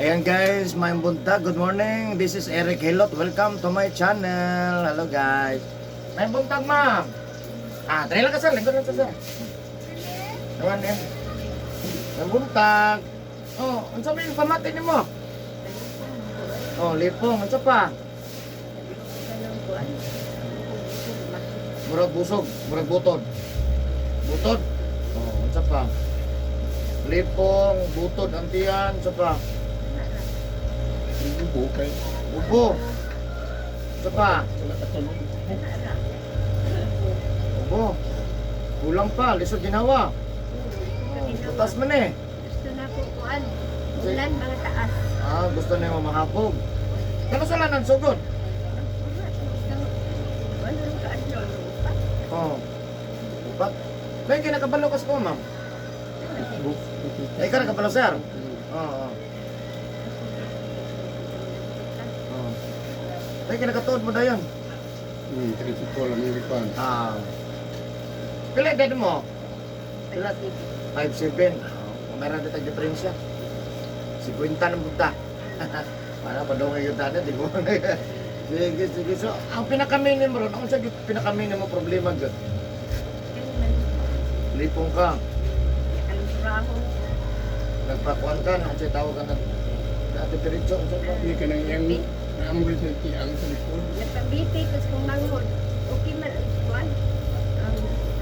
Ayan guys, may buntag. Good morning. This is Eric Hilot. Welcome to my channel. Hello guys. May buntag ma'am. Try lang ka sir. Lingkod lang ka sir. Ayan eh. May buntag. Oh, ano sabi yung pamati ni mo? Oh, lipong. Ano pa? Murag busog. Murag butod. Butod. Oh, ano pa? Lipong, butod, antiyan. Ano pa? Ubo kay. Ubo. Ano pa? Wala ka tulong. Ubo. Kulang pa. Lisod ginawa. Butas man eh. Gusto na po kuan. Ulan mga taas. Gusto na yung mamahapog. Kano sa lanan sugod? Ano yung kaadlaw? Oo. Upat. May kinakabalo kas ko, ma'am. Ay, ka nakabalo, sir? Oo. Oo. May kinakatuod mo na yun. Trinity ko lang yung ikwan. Pila edad mo? Pila? 5'7". Meron na tayong diferensya. 50 ng buta. Para pa daw ngayon tayo, di mo. Sige. So, ang pinaka-minimum ron, ang sa pinaka-minimum problema dyan? Lipong ka. Nagpakuan ka, ang siya tawag ka na dati diretso. Hindi ka nang yung naamul sa tiyang sa likod. Nagpabiti kasi kung manghod. Okay man ang kuan.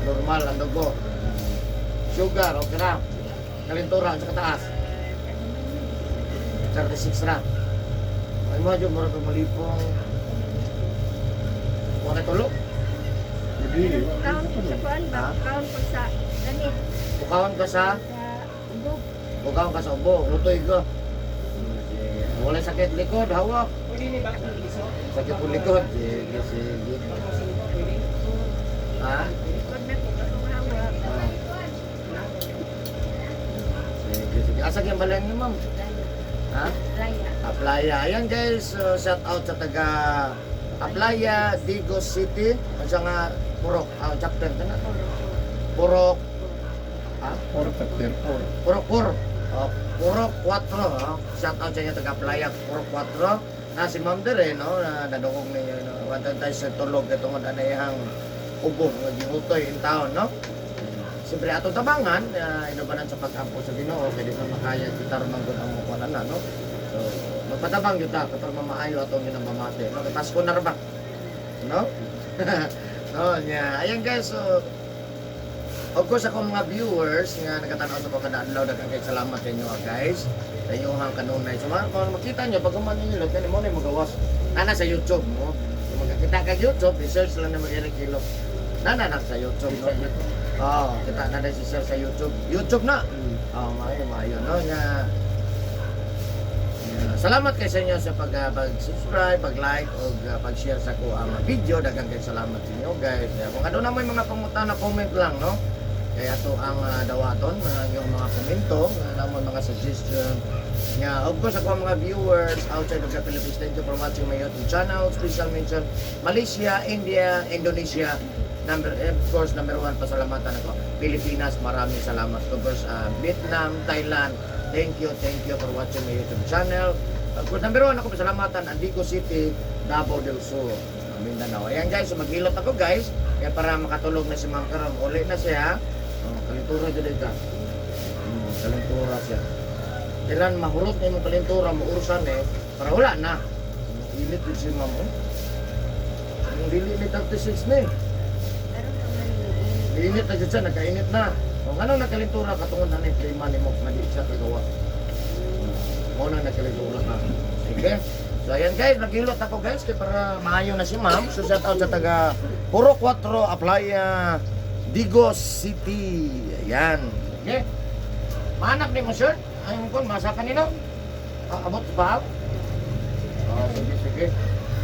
Normal ang dugo. Sugar, okay na. Kalintura sa kataas. 36 na. Ay mo dyan, mura ka malipong. Wala tulog. Hindi. Kaon po sa kuan ba? Kaon po sa ganit. Bukawan ka sa, Sa ubog. bukawan ka sa ubo. Lutoy ka. Wala sakit likod, hawak. Sakit po likod. Sige. Ha? Likod na po katong hawak. Sige. Asa yung balay niyo, ma'am? Ha? Laya. Aplaya. Ayan guys, shout out sa taga Aplaya, Digos City. Ang siya nga, Purok, chapter ka na. Purok, Or chapter 4. Purok 4. Shout out sa inyo taga Aplaya, Purok 4. Si Ma'am Dere, no, nadungog ninyo, no. Wantan tayo sa tulog, itong anayang ubo, ginutoy in town, no. Siyempre atong tabangan, inubanan sa pag-ampo sa Ginoo, pwede na makaya kita ron ang gunang mukunan na, no? So, magpatabang yun ta, kapag mamaayo atong ginamamate, no? Pasko na ba? No? No, yeah. Ayan guys, so, of course ako mga viewers nga nagkatanaw sa pagkadaadlaw, daghang kay salamat sa inyo guys. Sa inyong kanunay. So, kung makita nyo, pag kuman ninyo, lagyan mo na yung magawas. Nana sa YouTube mo. Kung magkakita ka YouTube, research lang na mag-Eric Hilot. Nana sa YouTube, no? Kita na si sir sa YouTube. YouTube na. Maayo, no? Salamat kay sa inyo sa pag-subscribe, pag-like, o pag-share sa ko ang video. Daghang kay salamat sa inyo, guys. Kung ano na may mga pangutan na comment lang, no? Kaya ito ang dawaton, yung mga komento, naman mga suggestion. Of course, ako ang mga viewers outside of the Philippines, thank you for watching my YouTube channel. Special mention, Malaysia, India, Indonesia. Of course, number 1, pasalamatan ako. Pilipinas, maraming salamat. Of course, Vietnam, Thailand, thank you for watching my YouTube channel. Of course, number 1 ako pasalamatan, Andico City, Davao del Sur, Mindanao. Ayan guys, so maghilot ako guys, kaya para makatulog na si Ma'am Karam. Uli na siya. Kalintura dyan ka. Kalintura siya. Kailan mahurot na yung kalintura, maurusan para wala na. Init din si Ma'am. Ang dili ni 36 na Pero kung naniniin. Init na dyan siya, nagkainit na. Kung anong nakalintura, katungod na klima ni mo, mali siya kagawa. Mo na nakalintura na. Sige. So ayan guys, naghilot ako guys, kaya para maayo na si Ma'am. So shout out sa taga Puro 4, Aplaya, Digos City. Ayan. Okay. Mahanap ni mo shirt. Ayun ko, masakan nino. Abot ba? Sige.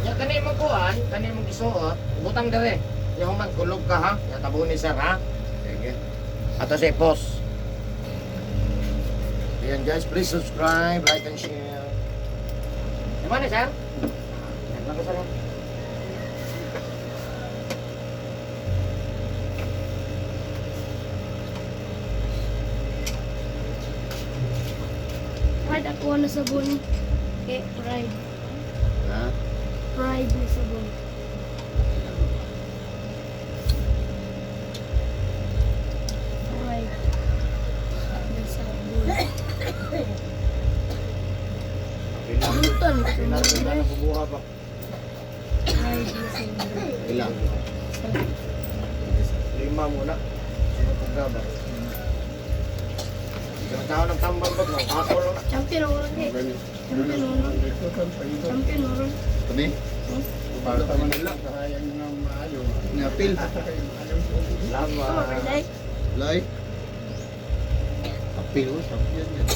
Yan kanay mong kuhan, kanay mong isuot, butang dere. Yung man kulog ka ha. Yan tabo ni sir ha. Sige. Ato sa post. Ayan guys, please subscribe, like and share. Gimana sir? Yan lang ko sir. Wala Kuha na sabon. Eh, pride. Ha? Pride na sabon. Pride. Na sabon. Bunutan. Ilan na nabubuha pa? Pride na sabon. Ilan? 5 muna. Sunod kong gaba. Yung tao ng tambal ba? Kaso lang na. Champion ako lang eh. Ganyan. Champion ako lang. Ito sa paito. Champion ako lang. Kami? Para sa Manila, kahayang nga maayo. Napil. Ayaw sa ulo. Lama. Ito, overnight. Lay. Apil ko. Sabi yan yan.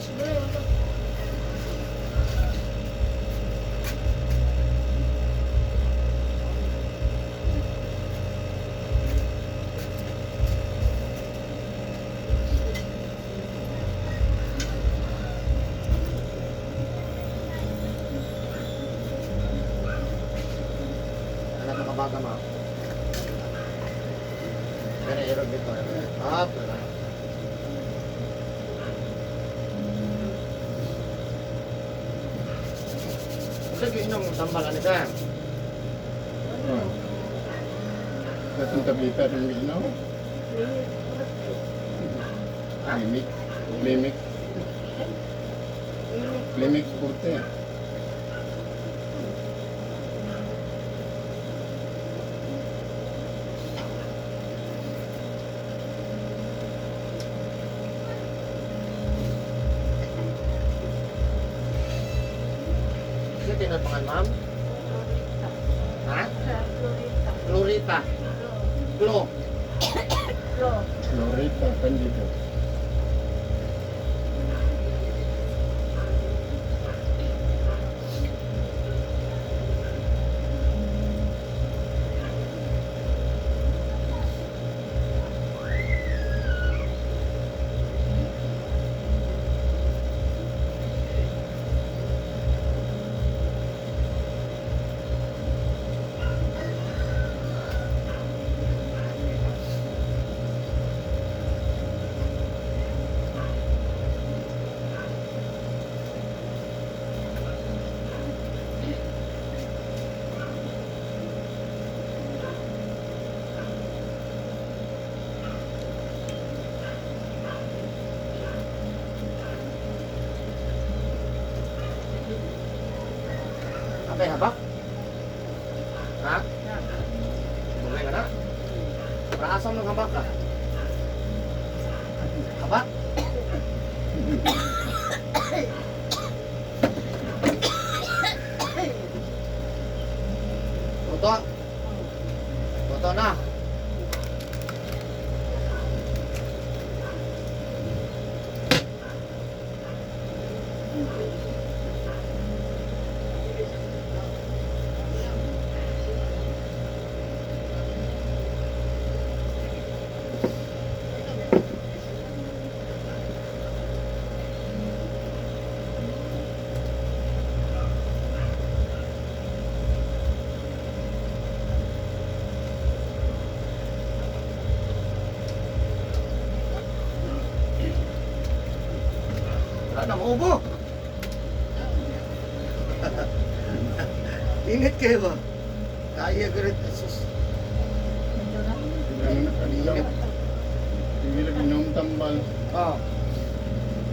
Siguro yung ito. Ano ito kabaga mo? Pero irog dito. Up. Sige, inom yung tambalan ni Sam. Katong tabita ng ginaw. Limik. Limik. Limik puti. Sige, tinapangan ma'am. Ha? Glorita. Glo. Lorita Candido. Apa ya, Pak? Ha? Bugay ka na? Raasam ng habak ka? Habak? Toto? Toto na? Wala na, maubo. Init kayo ba? Kaya ganit. Sus. Ano na kanila. Hindi lang inom tambal. Oh,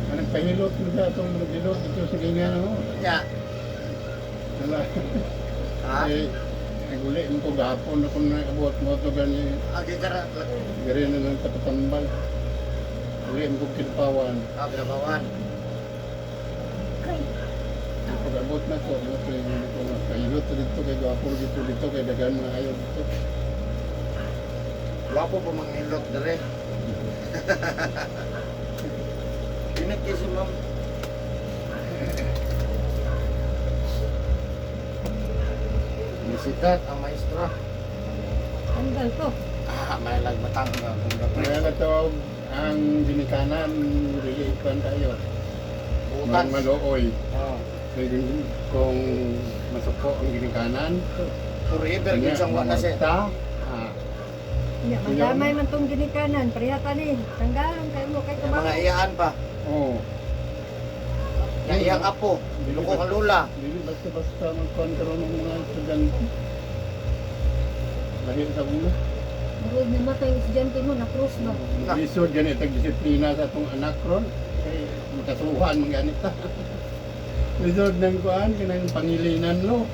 Anong pahilot mo sa itong mga bilot dito sa ganyan mo. ya. Wala. Ha? Eh, naguli mo ko gapon ako na kabuhat mo ito ganyan. Agi kara. Gari na ng kapatambal. Uli mo ko kilpawan. Binabawan. Pag-abot na ko, ano ko yung pahilot dito kay gapon dito kay dagan mga ayaw dito. Wapo po mga ilot dere. Init kayo si ma'am. Nisikat ang maestra. Tanggal ko. May lagbatang nga. Kaya na ito ang ginikanan, rilipan tayo. Butan. Malooy. Oh. Kung masuko ang ginikanan, Forever yun siyang wala siya. Ya, madamay man tong ginikanan, priyata ni. Tanggalon kayo mo kay Yung mga kabaho. iyaan pa. Oo. Nga iyang apo, luko ang lula. Dili basta-basta magkuhan karon ng mga estudyante. Lahi sa una. Marod na matay yung estudyante mo, na-cross ba? Lisod ganit ang disiplina sa atong anak ron. Kay makasuhan man ganit ta. Lisod nang kuan kanang pangilinan lo.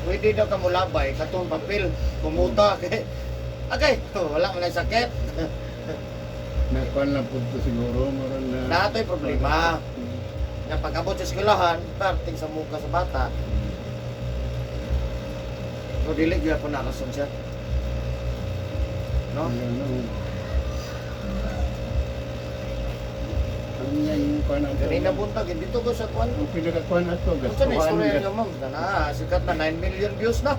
Pwede daw ka mulabay, katong papel, kumuta. Okay, wala man ang sakit. Nakuan lang po ito siguro. Maron na... Nato'y problema. Nga pag-abot sa eskwelahan, parting sa muka sa bata. So, dili gyud ko nakason siya. No? Ano. Ang yung kuan ato. Kanina buntag, dito ko sa kwan. Ang pinakakuan ato. Ito na istorya niyo, ma'am. Sikat na 9 million views na.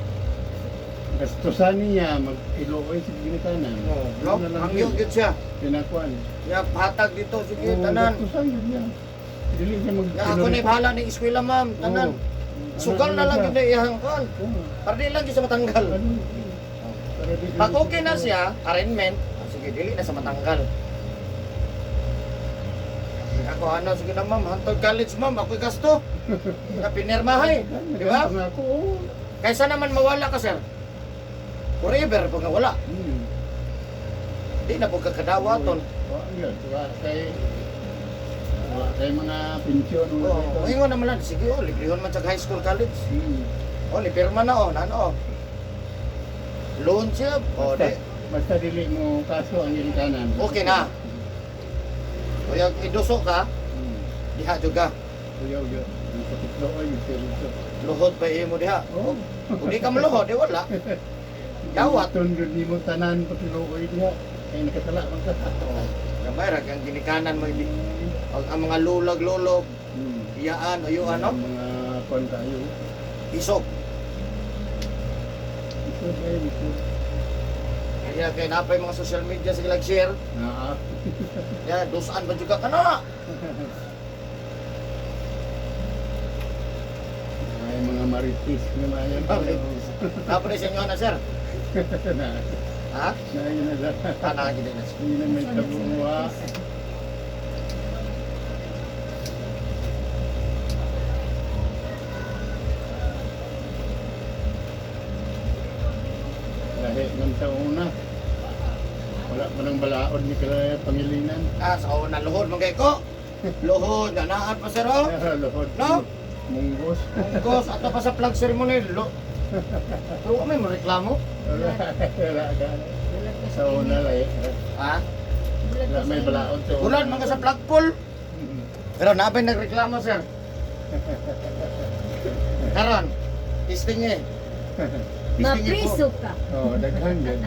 Gastusan niya mag-iloy sa ginikanan. No? Hangyo gyud siya. Pinakuan. Nga hatag dito, sige, Oo, tanan. gastusan yun niya. Dili siya mag... Nga ako na bahala ng eskwela, ma'am. Tanan. Sugal na lang yun na iyang kwan. Para di lang yun sa matanggal. Pag okay na siya, arraignment, sige, dili na sa matanggal. Ako ano, sige na ma'am, hantod college ma'am, ako'y gasto. Nga pinirmahay, di ba? Oo. Kaysa naman mawala ka, sir. Forever, pag nawala. Di na po kakadawaton. Wala kay mga pensyon. Oo, ingon naman lang, sige, librihon man sa high school, college. Lipirma na, nano. Loan siya, di. Basta dili mo kaso ang ginikanan. Okay na. O yung iduso ka, diha juga. Uyaw, uyaw. Ang kapitlo ay ito. Luhod pa mo diha. Oo. Kung di ka maluhod, di wala. Dawat. Tundod ni mo tanan kapitlo ay diha. Kaya nakatala man ka. Gamay ra kang ginikanan mo hindi. Ang mga lulag-lulog, iyaan o yung ano, Mga kon tayo. isok. Ito ba yun? Ito. Kaya kaya napay mga social media sige lag-share. Naa. Ya, dosaan ba juga kana? Ay mga maritis na mayan. Maritis. Tapos na sa inyo na, sir. Ha? Na yun na lang. Kana gid na. Hindi na may tabuwa. Lahi ng tauna. Wala pa ng balaod ni kaya pangilinan. Sa una luhod man kay ko. Luhod ganaan pa sir oh. Lohod. No? Munggos. Kos ato pa sa flag ceremony Pero kami mo reklamo. Wala ka. Bulag ka Sa una lahi. Ha? Bulag Wala ka may sa balaod sa una. Ulan man ka sa flagpole. Pero napay nagreklamo sir. Karon, testing eh. Mapriso ka. Oo, daghan yan.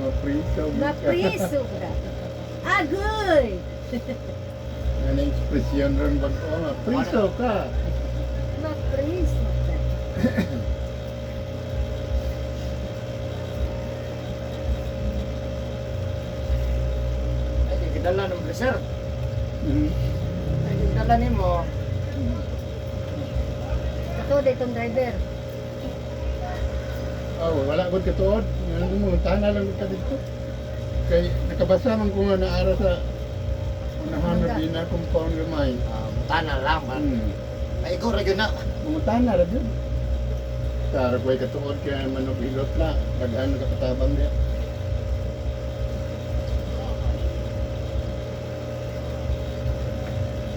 Mapriso. Mapriso ka. Agoy! Ano yung ekspresyon ron ba ko? Mapriso ka. Mapriso ka. Ay, di kidala ng blazer. Mhm. Ay, di kidala ni mo. Ito, itong driver. Oh, wala ko katuod. Ano mo, tana lang ka dito. Kay nakabasa man ko nga naara sa unahan na bina compound gamay. Tana lang man. Ay, ikaw ra gyud na. Mumutana ra gyud. Tara ko katuod kay manok hilot na. Daghan ka katabang niya.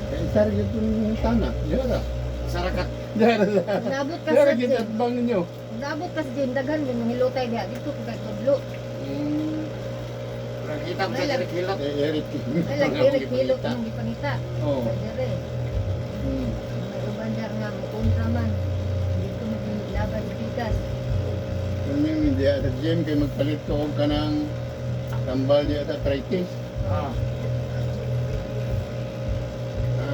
Kay sar gyud yung tana. Dira. Sarakat. Dira. Nabot ka Dira sa gyud at bang ninyo. Nabot ka sa dyan, daghan din, hilotay diha. Dito ko kay Tudlo. Kita mo sa direct hilot. Eric. Ay, lagi hilot ng gipanita. Oo. Sa dire. May ubandar nga, mukontra man. Dito maglaban sa pikas. Kung yung hindi at gym kay magpalit ko og kanang tambal di at arthritis. Ah.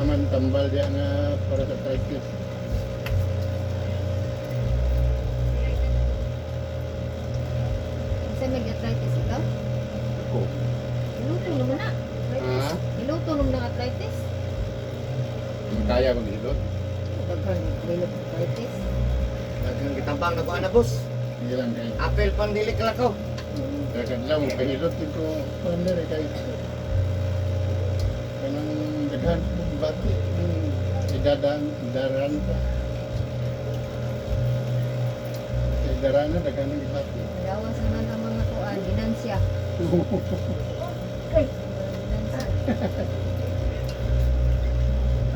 Man tambal di nga para sa arthritis. Isa nag-arthritis ikaw? Ako. Iluto naman na. Arthritis. Ah? Iluto naman ng arthritis. Kaya maghilot. Daghan, may arthritis. Dagang gitambang na ko ana boss. Hindi lang kay. Apel pang dili ka ko. Dagan lang mo kahilot ko pandere kay daghan bati idaran pa. Idaran na daghan ng bati. Dawa sa mga kuan, ginansya. Kay, ginansya.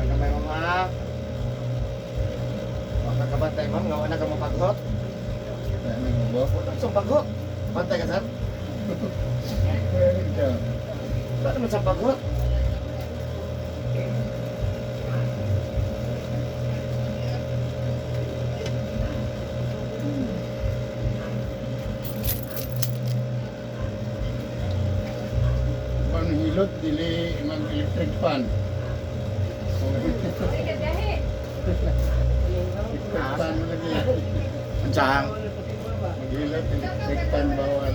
Ano may mga makakabantay ma'am, nga wala ka mapaghot. Ano mo ba? Wala sa paghot. Bantay ka sir? Wala naman sa paghot. Pang hilot dili mag electric fan. Electric fan lagi. Saan? Maghilot electric fan bawal.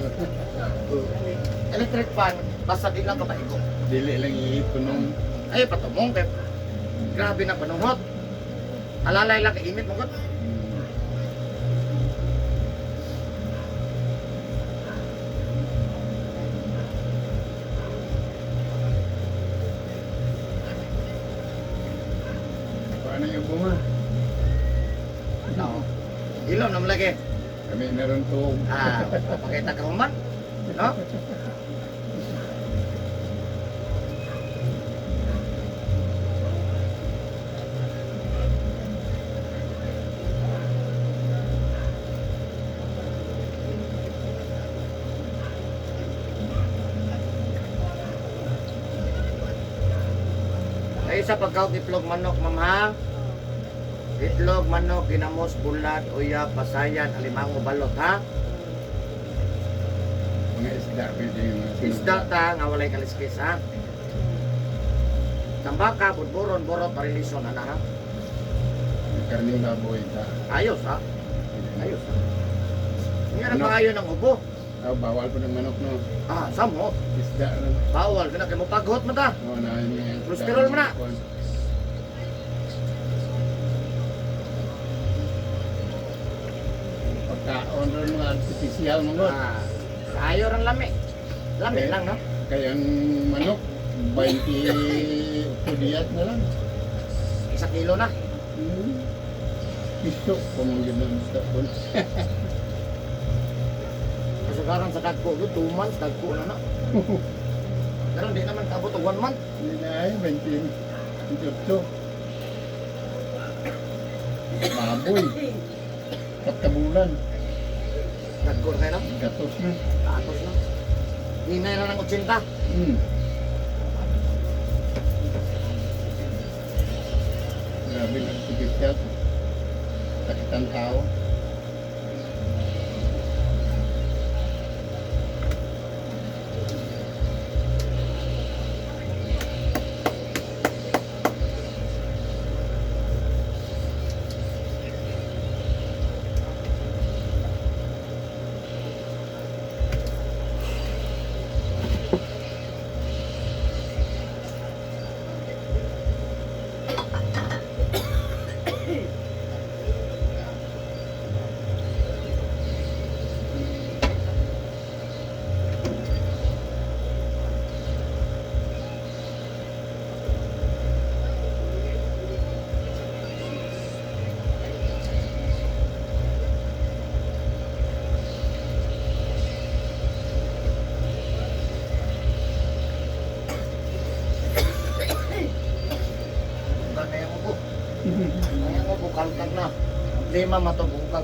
Electric fan, basta di lang kapaigo. Dili lang iipunong. Ay, patumong kay grabe na panungot. Alalay lang kainit mo kat. Paano yung bunga? No. Ilaw naman lagi. Kami meron to. Pakita ka man. No? Ay sa pagkaw itlog manok, ma'am ha? Itlog, manok, ginamos, bulat, uyab, pasayan, alimango, balot ha? Mga isda pwede yung Isda ta nga walay kaliskis ha? Tambaka, budburon, borot, parilison ana ha? karning baboy ta. Ayos ha? Ayos ha? Nga na pangayo ng ubo. Bawal po ng manok no. Samo. Isda rin. Bawal, kaya mo paghot mo ta. Oo na yun. Cholesterol mo na. Pagkaon rin mga artificial mga. Kayo rin lami. Lami lang no? Kaya ang manok, 20 diyat na lang. 1 kilo na. Piso, pamangin ng isda po. Kasagaran sa dagko, 2 months, dagko na na. Pero hindi naman kabot 1 month. Hindi na ay, 28. Baboy. Pagkabulan. Dagko na kayo na. Gatos na. Tapos na. Hinay na ng 80. Grabe ng artificial. Sakit ang tao. Kaya mo po. Kaya mo po, kalkag na. 5 matubukag.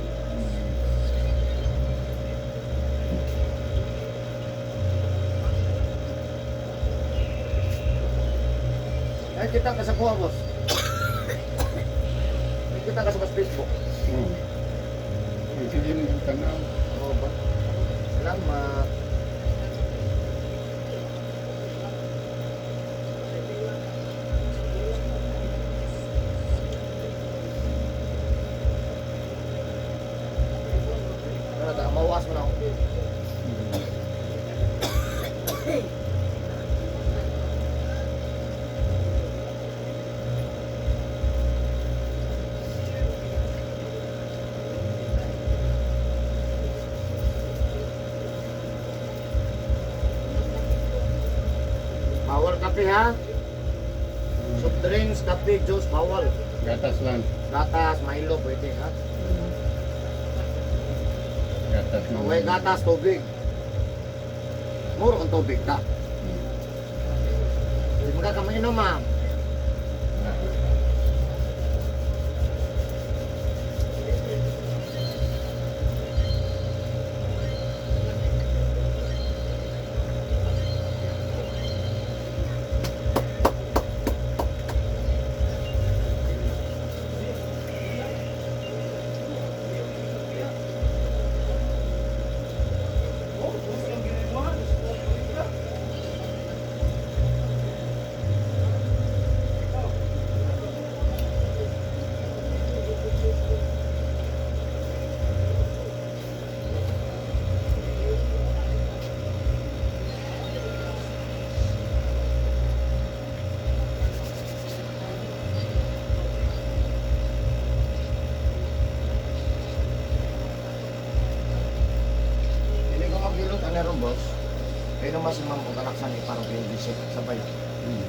Ay, kita ka sa kuha, boss. Ay, kita ka sa Facebook. Sige mo tanaw. Oo ba? Salamat. Mawas mo na ako. Power kape ha. Soft drinks, kape, juice, bawal. Gatas lang. Gatas, Milo, pwede ha. Gatas lang. Okay, gatas, tubig. Muro kang tubig ta. Hindi mo ka mainom ma'am. Hindi ko maglulot ang meron boss. Pero mas naman kung kalaksan ni parang yung visit. Sabay.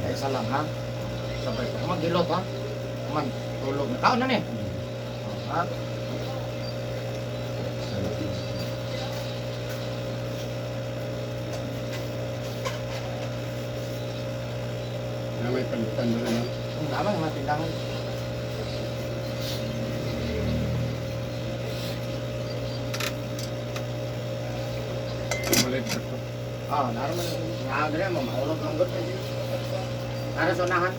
Kaya isa lang ha. Sabay. Kung maglulot ha. Man, tulog na. Kaon na ni. Ha? Na may palitan mo rin. Ang dami mga tindahan. Malit ko. Ah, naroon man. Nga mo, maulog ng gut. Nara sa unahan.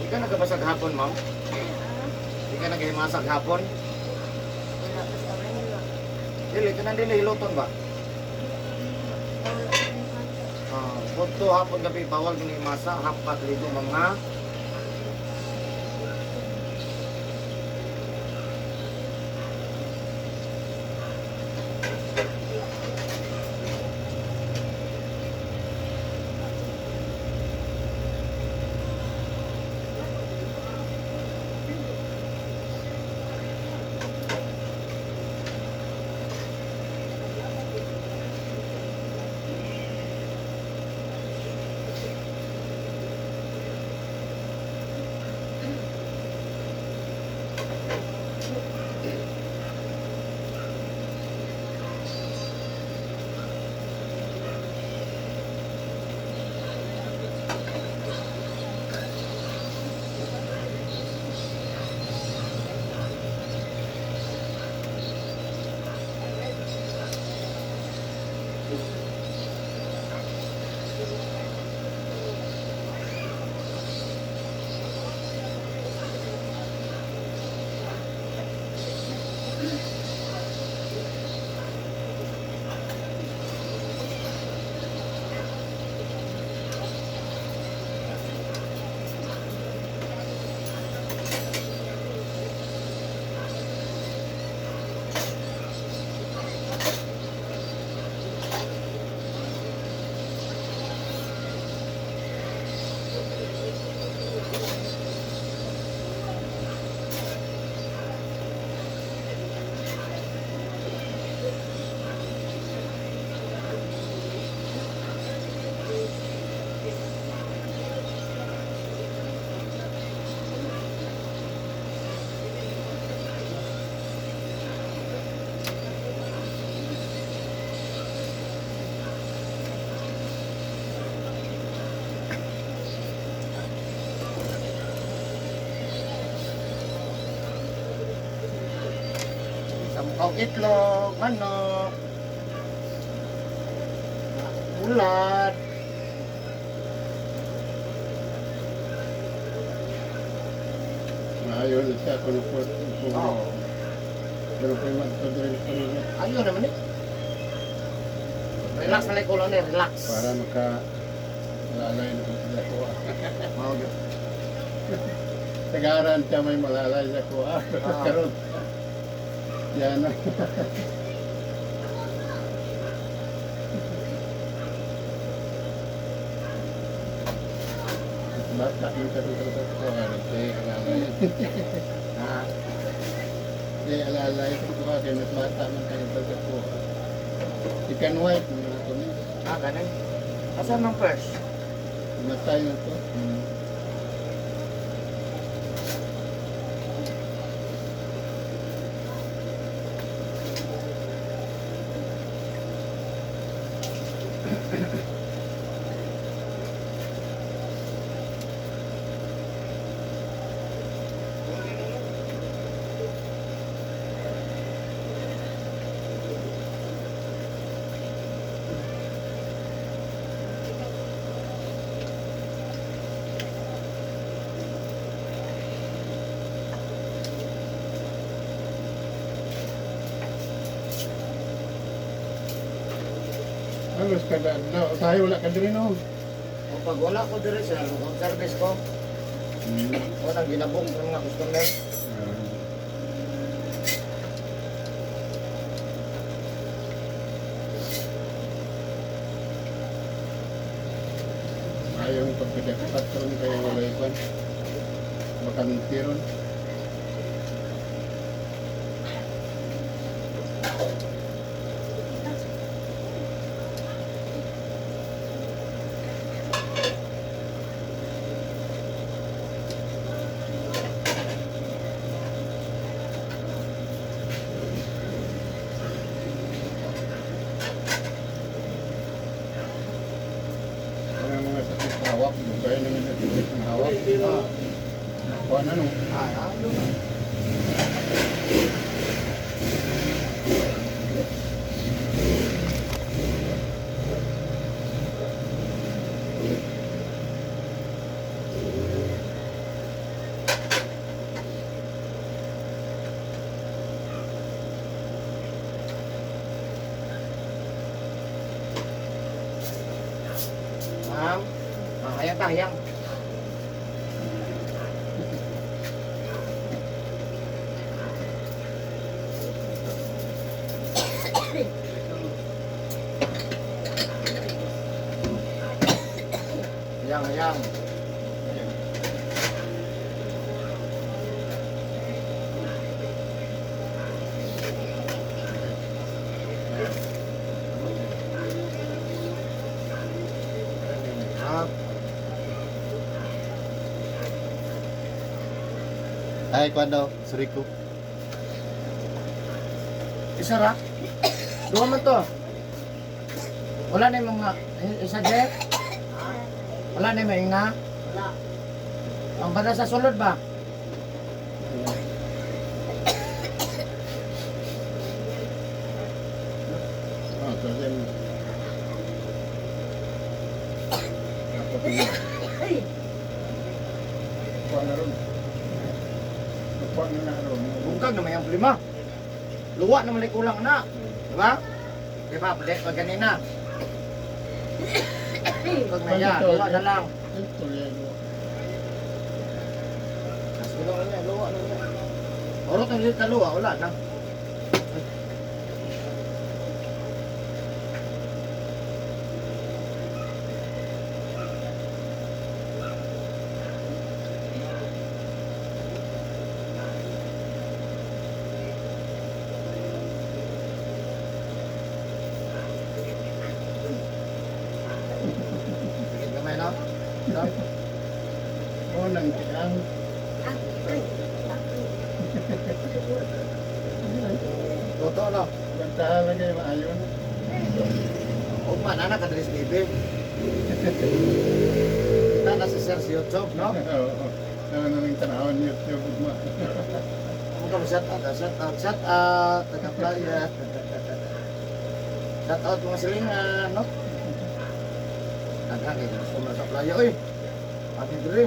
Hindi ka nagabasag hapon, ma'am? Hindi ka naghimasag hapon? Dili, ka nang dili hiluton ba? Punto hapon gabi, bawal ginimasa, hapat ligo mga. Sampok itlog, manok, ulat, Ayaw na siya kung Oo. pero kung magpadalit pa rin Ayun naman eh. Relax na lang ulo ni, relax. para malalay na kung sila ko. Mao gyud. Tagaran siya may malalay sa ko. Karon. Yan na. Bata yung karoon sa ko. Kaya alalay. Ah, Kaya alalay sa ko. Kaya mas bata man kayo sa ko. Ikan white mo na ito niya. ganun. Asan mang first? Matay na to. Halos kada na usahay wala ka diri no. O pag wala ko dire sa room service ko, o nang ginabong ng mga customer. Ayaw yung pagkadapat ron kaya wala ipan. Makantiron. Ang mga sakit sa hawak, kaya naman sa sakit ng hawak. Kuha na no. Ano? Ma'am, hayang ta, hayang. Hayang, hayang. Ah, Ay, kwando, Suriko. isa ra. Duha man to. Wala na yung mga isa jet. Wala na yung mainga. Wala. Ang banda sa sulod ba? Kasi napapagod. Kuha na ron. Kuha na ron. Bungkag naman yung lima. Luwa naman may kulang na. Diba? Diba? Balik pag ganina. Bungkag na yan. Luwa na lang. Ito yan. Mas luwa na yan. Luwa na yan. Orot ang lilit na luwa. Wala na. Sige kamay na. Stop. Oo, nang kiyang. Totoo na. Bantahan lang kayo maayon. Huwag man, anak ka Dres Bibi. Kita na si Sir sa YouTube, no? Oo. Naman na ng tanahon YouTube mo. Huwag ka shout out, shout out, taga-playa. Shout out mga silingan, no? Dagan kayo, gusto mo sa playa, oy. Ate Dre.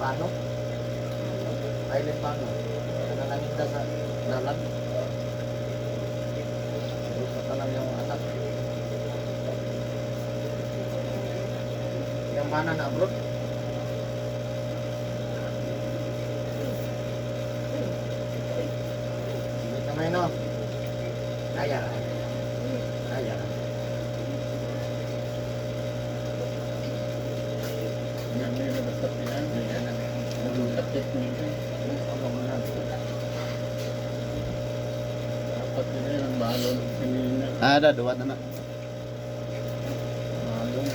paano? Island paano? Nanangin ka sa dalan. Pero pa lang yung anak. Yang mana na abroad? Hindi kamay no? Kaya. Kaya. Yan na yung nabatapian. Kaya na. Ang takip nito. Ano mo na? Dapat nila yung balon kanina. Ada dua na na. Balon.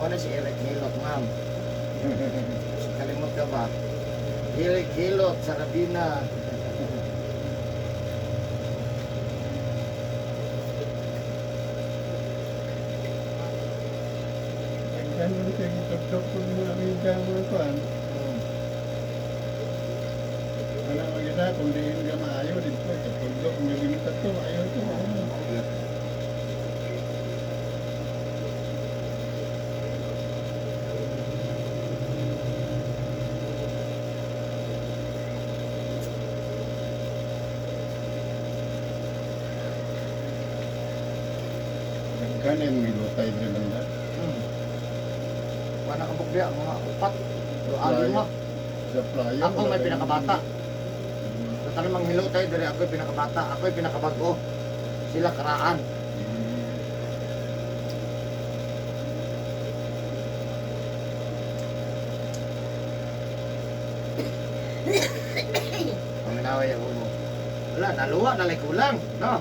Ano si Eric Hilot, ma'am? Kalimot ka ba? Eric Hilot, Sarabina. Ganun siya gitutok ko mga amiga mga kuan. Wala maganda kung di ka maayo dito. Tutulog kung naging tato, ayaw ito. Nagkan yung milutay na banda. Wala ka bugya, mga upat. Lima. Sa playa. Ako may pinakabata. Sa talimang hilo tayo, dali ako yung pinakabata. Ako yung pinakabago. Sila karaan. Paminaway ang umo. Wala, naluwa, nalay kulang. No?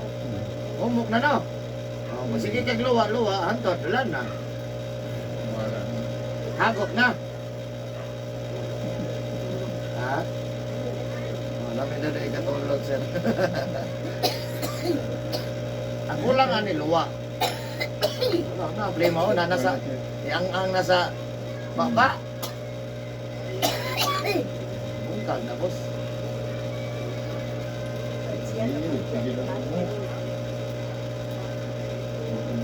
Umok na no? Oh, sige kag luwa, hantod, wala na. Wala. Hagok na. Ha? Oh, namin na na ikatulog, sir. Ang kulang nga ni luwa. Ano, problema ko na nasa, ang nasa baba. Bungkal na, boss. Sige lang mo.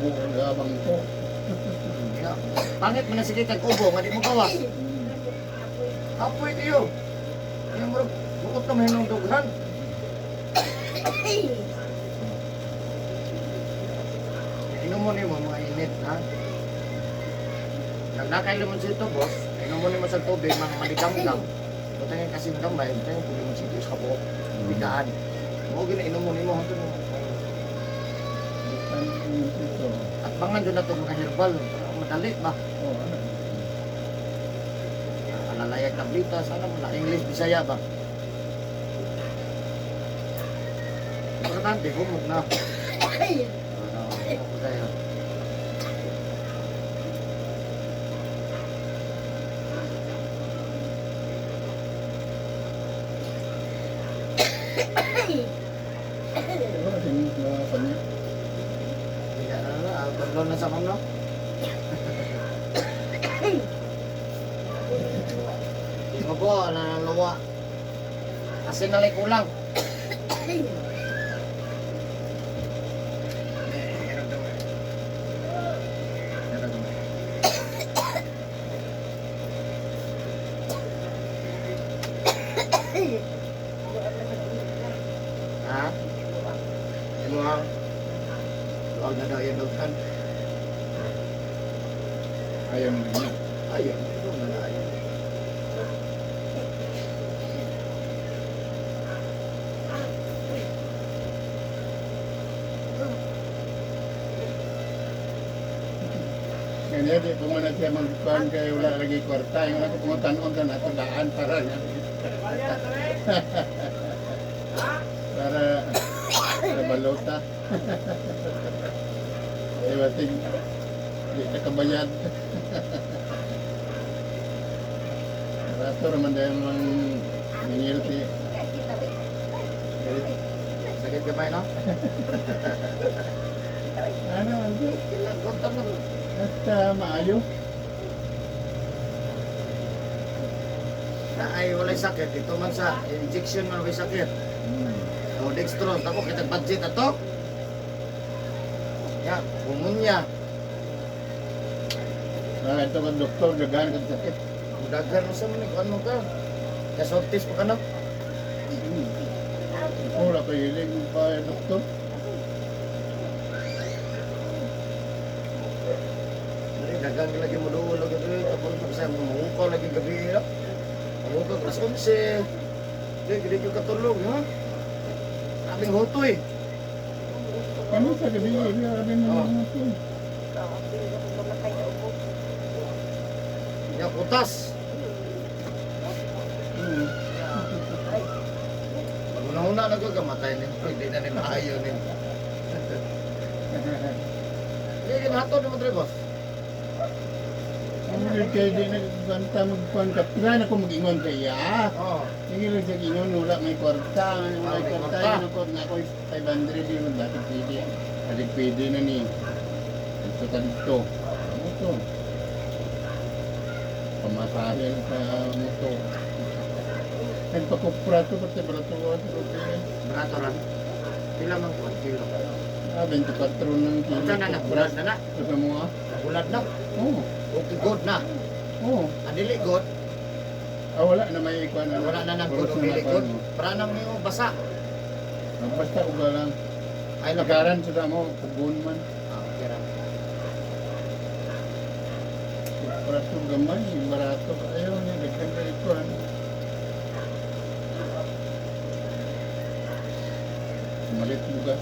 Ubo ang gabang ko. Yeah. Pangit mo na sige kag ubo, nga di mo gawa. Apoy tiyo. Yung mo, bukot na mahinong dughan. Inom mo ni mo mga init, ha? Nagnakay lemon sito, boss. Inom mo ni mo sa tubig, mga maligam-gam. Ito tayo kasing gambay, ito tayo puli mo sito sa buhok. Bigaan. Mo ginainom mo ni mo hangtod mo. Bukan ito. At bangan doon na ito mga herbal. Madali ba? Oh, ano? Alalayag tablita, sana mo na English, Bisaya ba? Importante, humog na. Ano, humog tayo. Pero hindi na kanya. Hindi na, tatlo na sa mga. Ikaw po, nananaluwa. Kasi nalay kulang. Ha? Ano nga? Luwag na daw yung dughan. Ayaw mo niya. Ayun, ito na na ayun. Kanya di po man siya magkuhan kaya wala lagi kwarta. Yung wala ko pumutanon ka na ito daan para nga. para balota. Diba ting di na kabayad. Rato naman dahil mang nangilti. sakit gamay no. Ano, ano? Kailangan ta man. Basta maayo. Na ay walay sakit ito man sa injection man may sakit. O dextrose ako kita budget ato. Ya, umunya. Ito ka doktor, gagana ka sa sakit. Dagan mo sa mga kung ano ka. Kasortis pa ka na. Wala pa hiling pa doktor. Dali, dagan ka lagi mo doon. Lagi doon. Tapos sa mamukaw lagi gabi. Mamukaw kelas 11. Hindi ko katulog. Ha? Aming hutoy. Ano sa gabi? Grabe mo Oh. mga ito. Yung utas. Una-una na ko kamatay niya. Hindi na rin maayo niya. Hindi, ginahato naman rin, boss. Ang ulit kayo din nagbanta magkuhan ka. Pila ako mag-ingon sa iya. Oo. Sige lang sa ingon, wala may kwarta. Wala may may kwarta. kwarta. Ano ko, nga ko 500 yun. Bakit pwede? Bakit pwede na ni. Ito ka dito. Ano to? Pamasahin sa moto. Nagpakupra to kasi barato ko. Barato ran. Pila man ko, kilo. 24 ng kilo. Ito na, bulad na na. Ito sa mga? Bulad na. Oo. Okay, good na. Oo. Adili good. Wala na may ikuan na. Wala na nang good o Puros na dili nakuha good. mo. Para nang yung basa. Basta ko ba lang. Ay, Nagaran sa mo, pugon man. Okay ra. Barato gamay, barato. Ayaw niya, dagdag ka ikuan. Malit bugas.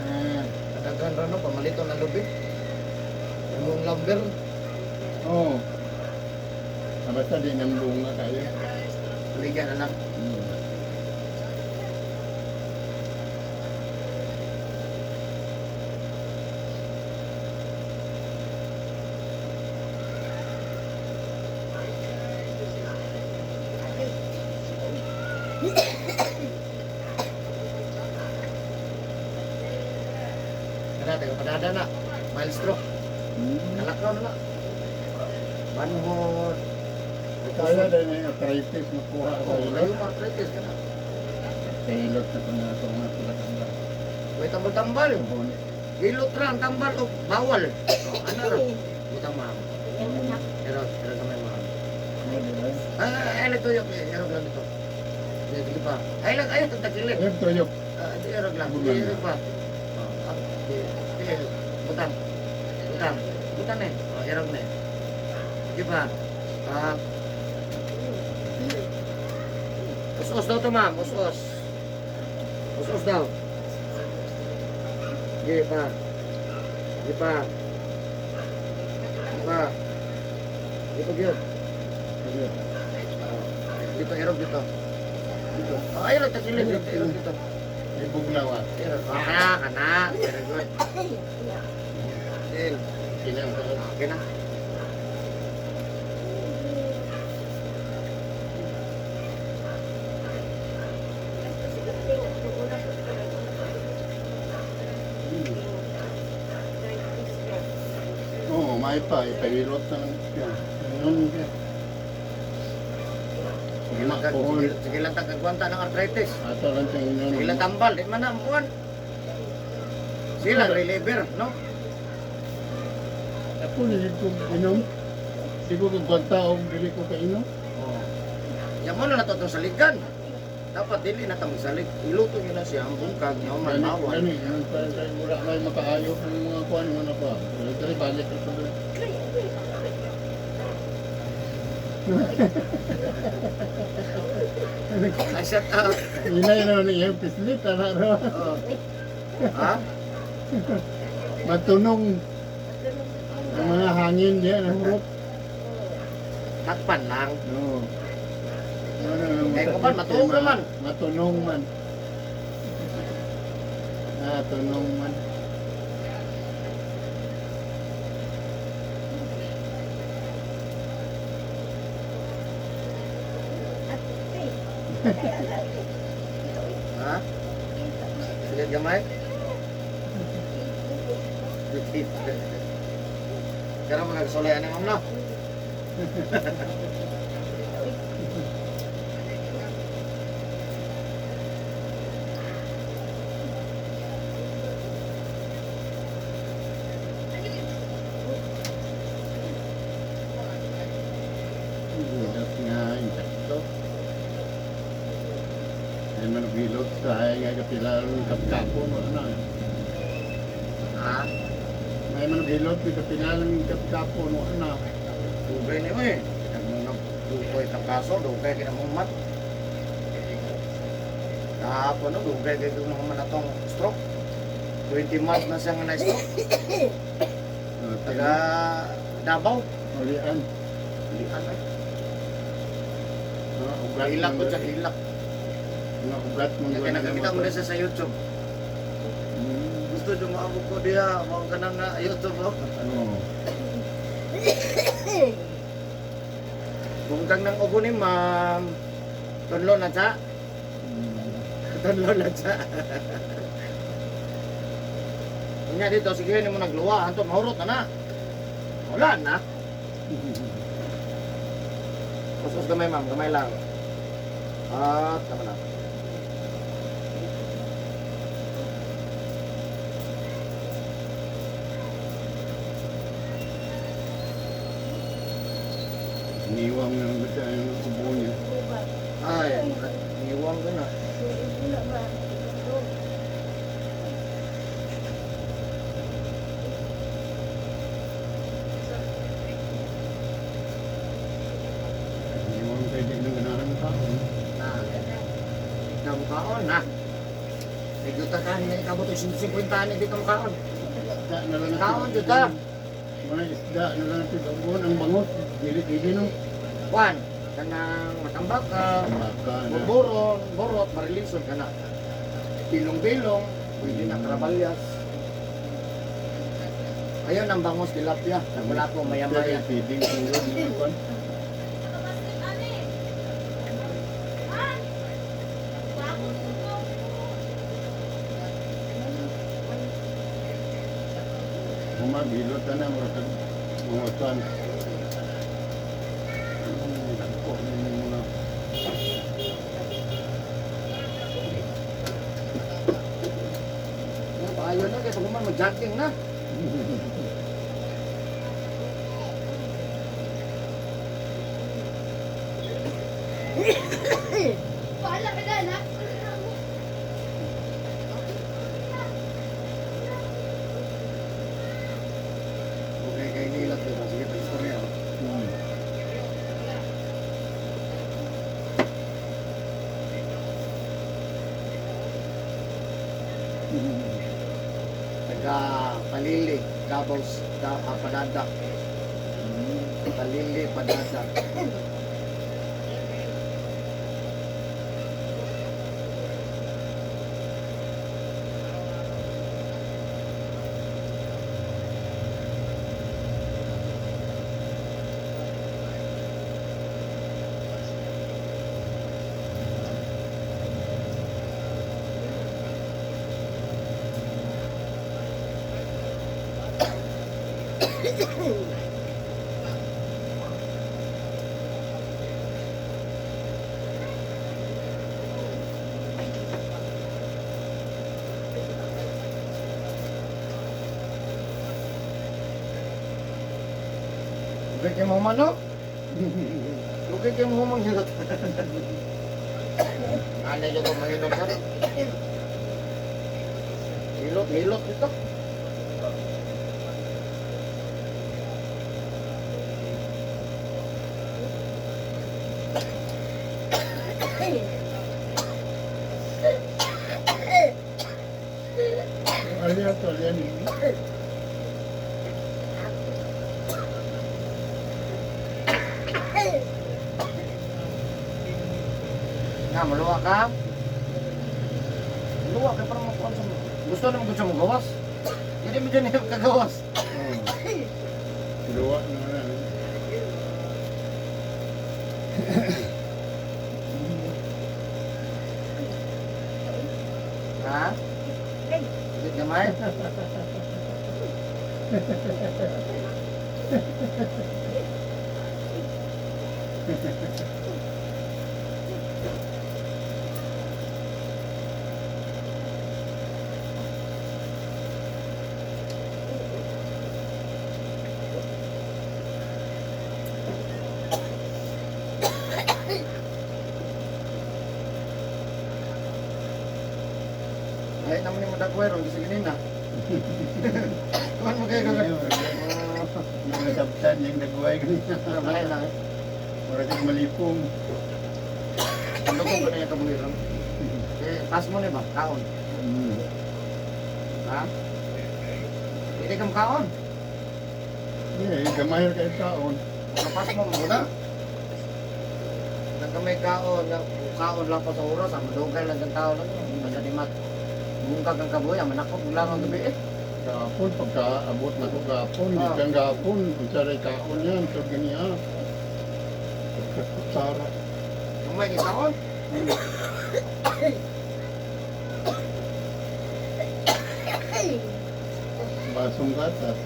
Ah, Kadaghan ra no, pamalito na lubi. Yung lumber. oo. Basta di nang bunga tayo. Liga na lang. Kada tayo padada na. Mild stroke. Kalakaw na na. Banhod. Kaya din na yung arthritis makuha sa Oh, ilot. layo pa arthritis ka na. Sa ilot na kung nato nga sila tanda. May tambal-tambal. Ilot ra ang tambal o bawal. Oh, ano ra? Butang ma'am. Pero ka may ma'am. Ay, ito yung erog lang dito. Sige pa. Ay lang, ay, tagtakilid. Ayun, tuyok. Di erog lang. Di erog pa. Butang. Butang. Butang na eh. Oh, erog na eh. Sige pa. Us-us daw to ma'am. Us-us. Us-us daw. Sige pa. Sige pa. Sige pa. Dito gyud. Dito erog dito. Dito. Oh, erog takilid dito. Erog dito. May bugnaw ah. Erog. Kana. Very good. Del. Okay na. Oo, may pa. Ipahilot na lang siya. Ganun siya. Sige lang kag sige lang kagwanta ng arthritis. Ato lang siya inon. Sige lang tambal, di man na ampuan. Sila reliever, no? Ako hindi ko inom. Hindi ko kagwanta o hindi ko kainom. Oh. Yan mo na natutong saligan. Dapat dili na tang salig. Iluto niyo na siya ang bungkag niyo manawan. Gani, yung parang kayo wala may makaayos ng mga kuhan mo na pa. Dali balik ka sa doon. Ay shut up. Inay na niya yung pislit. Ano? Oh. Ha? Matunong. Ang mga hangin diyan. Ang hurot. Takpan lang. Oo. Eh, kapan, matuog naman. Matunong man. Tunong man. Mike? Kaya mo nagsulian ni ma'am no? Budak nga insekto. Ay manabilot sa nga kapilar kapkapo mo ano. Ha? May manabilot di kapilar kapkapo mo ano. Dugay ni mo eh. Nagdukoy ka kaso, dugay kita mong mat. Kahapon no, dugay kayo mga manatong stroke. 20 months na siya nga na-stroke. Taga Davao. Ulian. Lian ay. Ugat Hilak ko siya, hilak. Mga ugat mong Kaya nakakita mo na siya sa YouTube. Gusto nyo maabot ko diya, mga ka na YouTube oh. Ano? Bungkang ng ubo ni ma'am. Tunlo na siya. Tunlo na siya. Kanya dito, sige ni mo nagluwa. Hanto, mahurot na na. Wala na. Kuskus gamay ma'am, gamay lang. At, tama na. Niwang na lang siya yung ubo niya. Ay, iwang ko na. Niwang kayo din ng ganahan ng tao. Na, kamukaon na. Iguta ka, hindi ka buto 50 ani di kamukaon. Isda na lang Kaon dyan ta. Mga isda na lang natin ang ang bangot. Dili-dili no. Juan, kanang matambak ka. Baka na. Buron, borot, marilison ka na. Bilong-bilong, pwede na karabalyas. Ayun ang bangos tilapia. Wala po maya-maya. Feeding siguro dito kan. Bilot na murag mga tuan. Dako ni mga Ayaw na, kaya pag mag-jogging na. Paala ka na, anak. Okay, kay nilat ko. Sige, istorya. Taga Palili, Davao, Padada. Palili, Padada. Lugay kayo mo manok. Lugay kayo mo manghilot. Ano yung kung mahilot ka? Hilot, hilot ito. Aliya to, aliya ni. Nga, maluwa ka. Maluwa ka para makuha sa mo. Gusto naman gusto mo gawas. Hindi mo dyan yung kagawas. Luwa na na. Ha? Ay, naman yung madagway ron, kasi ganun na. Kuhan mo kayo kagad. Yung nasabtan, yung nagbuhay ganyan. Bahay lang eh. Para siyang malipong. Ang lukong ko na yung kabuhi ron. Eh, pass mo na ba? Kaon. Ha? Hindi ka makaon. Gamay kayo taon. Kapas mo muna. Nang kami kaon, kaon lang pa sa oras, ang madugay lang ng tao lang yun. Basta di mat. Bungkag ang kabuhi, manakog lang ang gabi eh. Gapon, pagkaabot na ko gapon, hanggang gapon, kung saray kaon yan, so ganyan. Pagkakutsara. Kamay ni kaon. Basong gatas.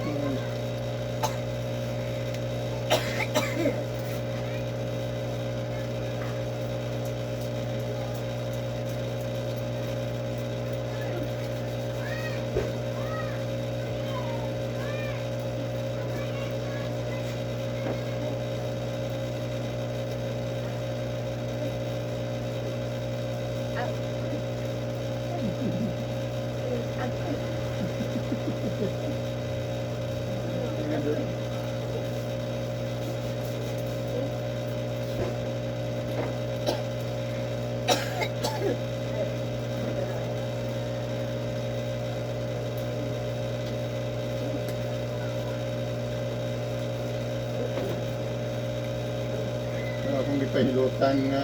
Akong gipahilutan nga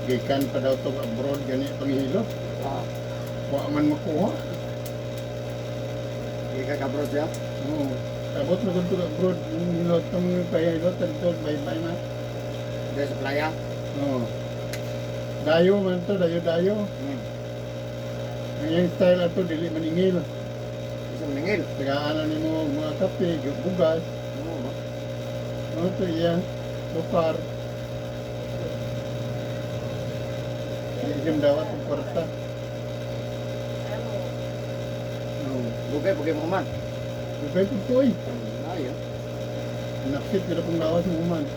gikan pa daw to abroad gani panghilot. Wa man makuha. Hindi ka kabrod siya. Oo. Abot na gud to abroad hilot tong pahilot to bye-bye na. Hindi sa playa. Oo. Dayo man to, dayo. Ang yung style ato dili maningil. Isang ningil. Tagaan na nimo mga kape, bugas. Oo. Ano to iya? Lupar. Ijem dawat ang kwarta. Oo. Bugay, bugay mo man. Bugay ko to eh. Ayun. Naksit ka na pong lawas mo man.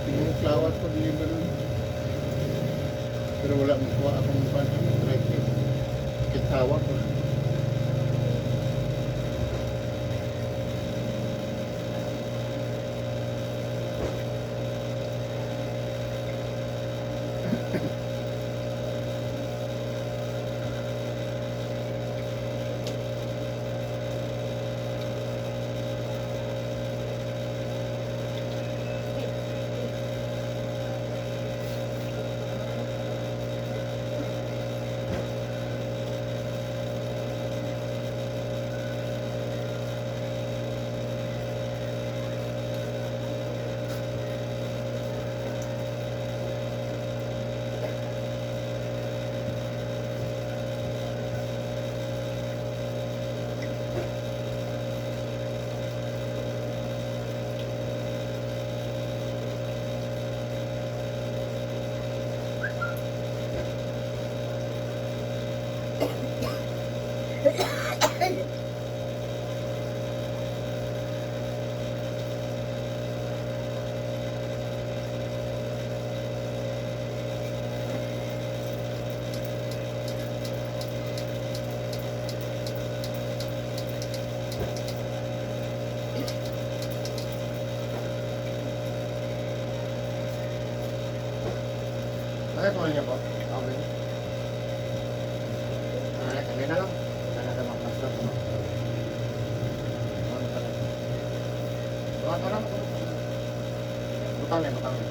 Tingin klawat ko din ba nun. Pero wala mo kuha akong panang. Kitawa ko. Bakit mo niya po? Okay. Kami na lang. Wala na makasla po. Buwan ka lang. Butang na, butang na.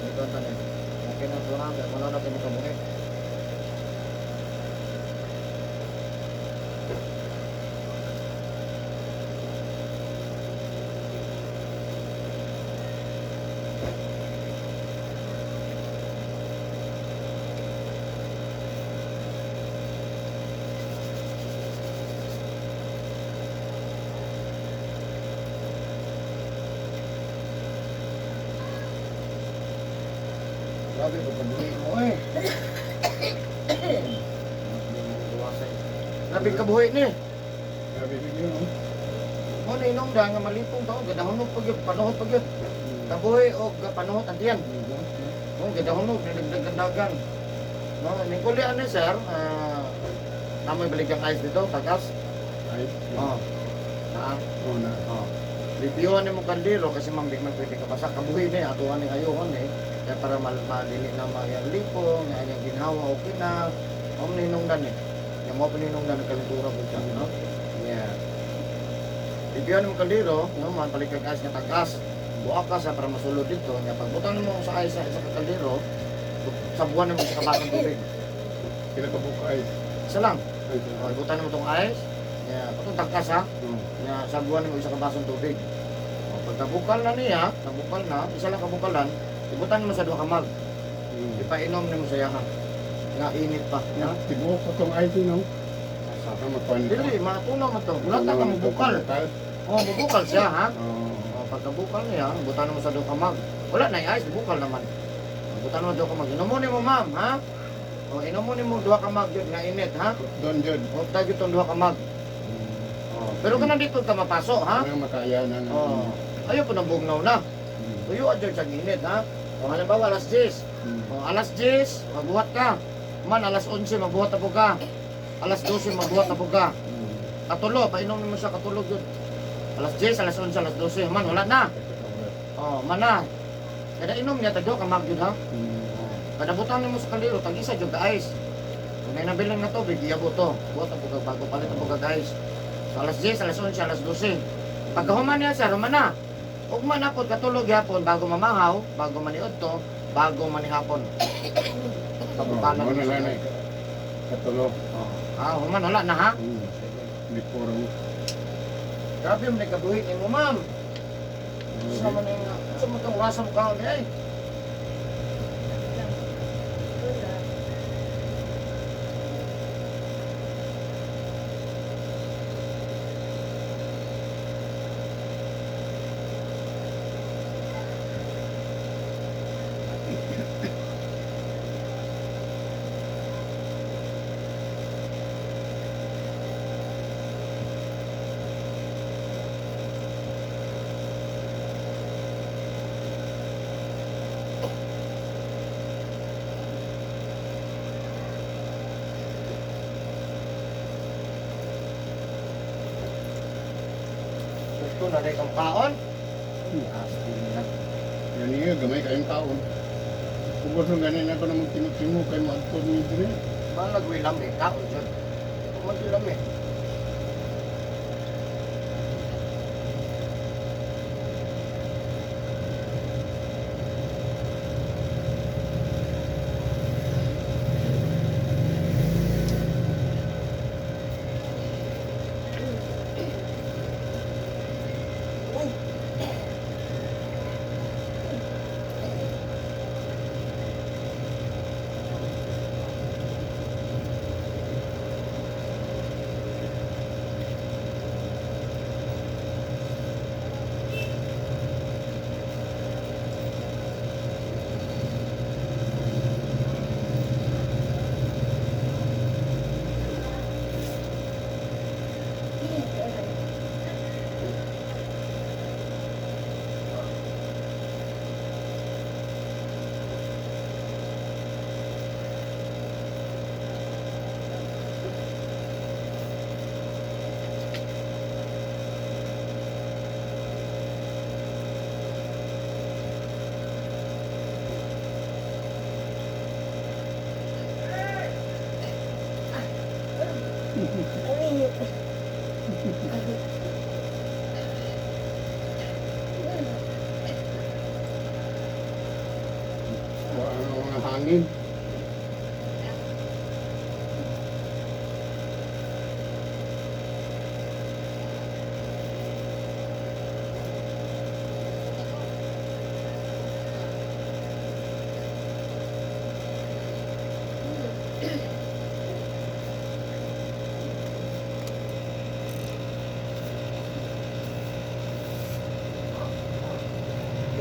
Ito ang tanay. Okay na ito lang. Wala natin makabuhi. Sabi ko, kabuhin mo eh. Sabi kabuhi ni. Sabi niyo, no? Mo na inong da nga malipong tao, gadahon pag yun, panuhot pag yun. Kabuhi o panuhot ang tiyan. Gadahon dagdagan. No, ning kulian ni sir, namoy balik ang ice dito, tagas. Ay, Oh. Na. oh, na. Oh. Reviewan ni mo kandilo kasi mang di man pwede ka basa kabuhi ni atuan ni ayohon eh. Kaya para malili na mayang lipo, nga yang ginhawa okay na. Om ninungdan eh. Yang mo pininungdan ng kalintura ko siya, no? Yeah. Reviewan mo kandilo, no, man balik ang ice nga tagas. Buak ka sa para masulod dito, nga pagbutang mo sa ice sa kaldero, sabuan mo sa kabakang tubig. Kinakabuka ay. Isa lang. Ay, Butan mo tong ice. Yeah, patong tagkas ha. Nga sabuan mo isa ka basong tubig. Pag nabukal na niya, nabukal na, isa lang kabukalan, ibutan mo sa duha ka mag. Ipainom nimo sa yaha. Nga init pa. Ya, tibo ko tong ID, no? Saka makuha nito. Dili, matunaw mo to. Wala ta ka mabukal. Oh, mabukal siya ha. Oo. Pag nabukal niya, ibutan mo sa duha ka mag. Wala na ice, bukal naman. Ibutan mo sa duha ka mag. Inomon mo ma'am, ha? O inomon mo duha ka mag yun nga init, ha? Doon, Jod. O tayo itong duha ka mag. Oh, pero kung nandito ka mapasok, ha? Parang makaya na nga. Oh, ayaw po ng bugnaw na. Tuyo adyo sa init, ha? O halimbawa, alas 10. O alas 10, magbuhat ka. Man, alas 11, magbuhat na po ka. Alas 12, magbuhat na po ka. Katulo, painom mo siya katulog yun. Alas 10, alas 11, alas 12. Man, wala na. O, man na. Kada inom niya, tagyo ka mag yun, ha? Kada butang mo sa kaliro, tag-isa dyan ka ice. Kung may nabiling na tubig, iyabo to. Buhat na po ka, bago palit na po ka guys. So, alas 10, alas 11, alas 12. Pagkahuman niya sir, human na. Huwag man na po katulog yapon bago mamahaw, bago maniod to, bago manihapon. Kabukalan Ano mo sa na eh. Katulo. human, wala na ha? Hindi puro. Grabe yung nagkabuhin mo, ma'am. Sama na yung, sama itong wasam ka niya eh. Gusto na rin kang kaon? Astin na. Yan iya, gamay kayong kaon. Kubos nung ganin ako na magtinok-tinok kayo mag-tod ni Dre. Malagwi lang eh, kaon dyan. Kumagwi lang eh. Ano mga hangin.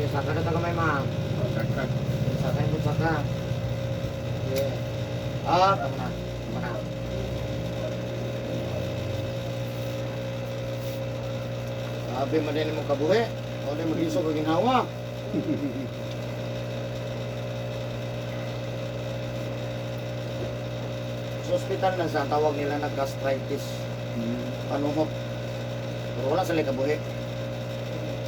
Sa kada taga may ma'am. Sakit. Sa kayo sa ka. Yeah. Ah, tama na. Tama na. Sabi mo din mo kabuhi. O din mag-isog o ginhawa. Sa ospital na sa tawag nila na gastritis. Panuhot. Pero wala sila kabuhi.